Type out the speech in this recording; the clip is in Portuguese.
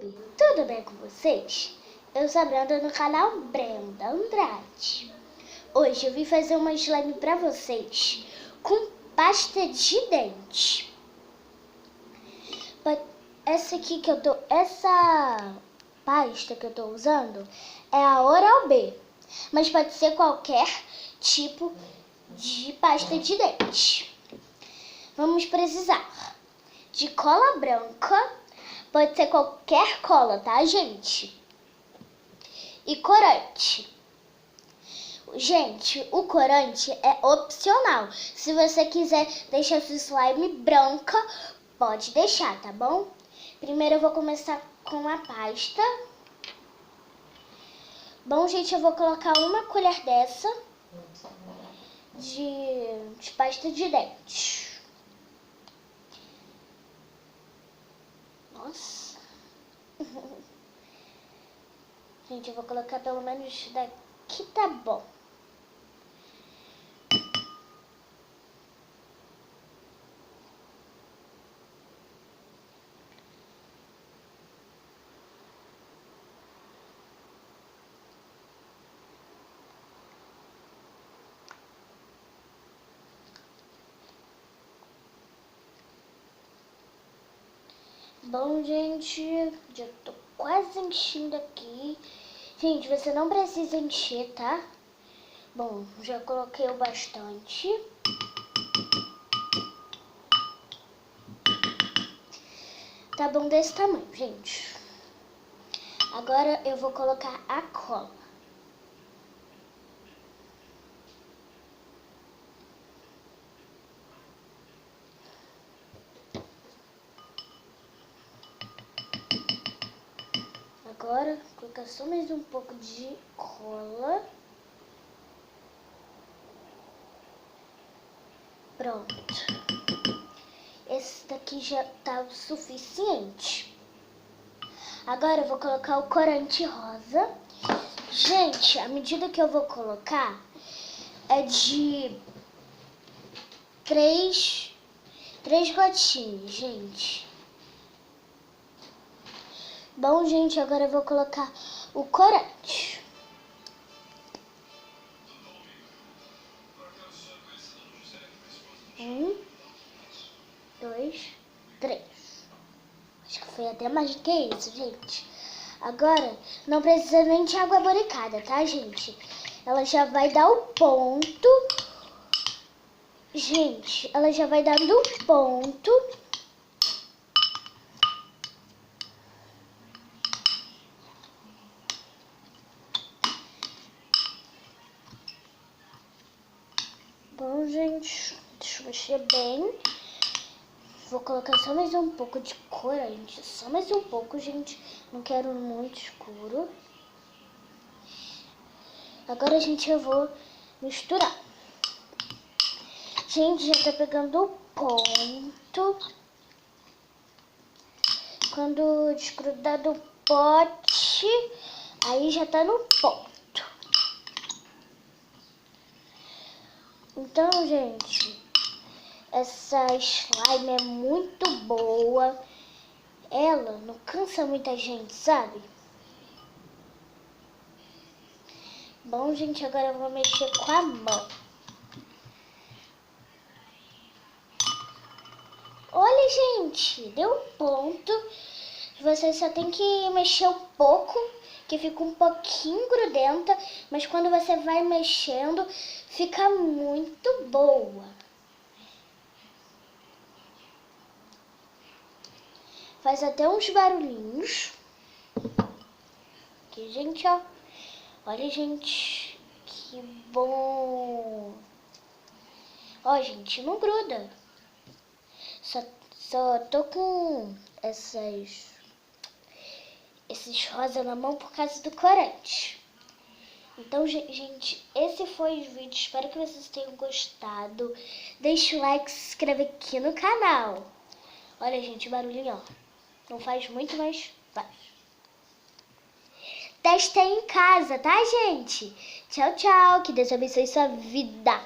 YouTube, tudo bem com vocês? Eu sou a Brenda no canal Brenda Andrade. Hoje eu vim fazer uma slime pra vocês com pasta de dente. Essa pasta que eu tô usando é a Oral-B, mas pode ser qualquer tipo de pasta de dente. Vamos precisar de cola branca, pode ser qualquer cola, tá, gente? E corante. Gente, o corante é opcional. Se você quiser deixar sua slime branca, pode deixar, tá bom? Primeiro eu vou começar com a pasta. Bom, gente, eu vou colocar uma colher dessa de pasta de dente. Nossa. Gente, eu vou colocar pelo menos daqui, tá bom. Bom, gente, já tô quase enchendo aqui. Gente, você não precisa encher, tá? Bom, já coloquei o bastante. Tá bom desse tamanho, gente. Agora eu vou colocar a cola. Agora, vou colocar só mais um pouco de cola. Pronto. Esse daqui já tá o suficiente. Agora eu vou colocar o corante rosa. Gente, a medida que eu vou colocar é de três gotinhas, gente. Bom, gente, agora eu vou colocar o corante. Um, dois, três. Acho que foi até mais do que isso, gente. Agora, não precisa nem de água boricada, tá, gente? Ela já vai dar o ponto. Gente, ela já vai dando o ponto. Bom, gente, deixa eu mexer bem. Vou colocar só mais um pouco de corante. Só mais um pouco, gente. Não quero muito escuro. Agora, gente, eu vou misturar. Gente, já tá pegando o ponto. Quando desgrudar do pote, aí já tá no ponto. Então, gente, essa slime é muito boa. Ela não cansa muita gente, sabe? Bom, gente, agora eu vou mexer com a mão. Olha, gente, deu um ponto. Você só tem que mexer um pouco, que fica um pouquinho grudenta, mas quando você vai mexendo, fica muito boa. Faz até uns barulhinhos. Aqui, gente, ó. Olha, gente, que bom. Ó, gente, não gruda. Só tô com esses rosa na mão por causa do corante. Então, gente, esse foi o vídeo. Espero que vocês tenham gostado. Deixa o like, se inscreve aqui no canal. Olha, gente, o barulhinho, ó. Não faz muito, mas faz. Testa em casa, tá, gente? Tchau, tchau. Que Deus abençoe sua vida.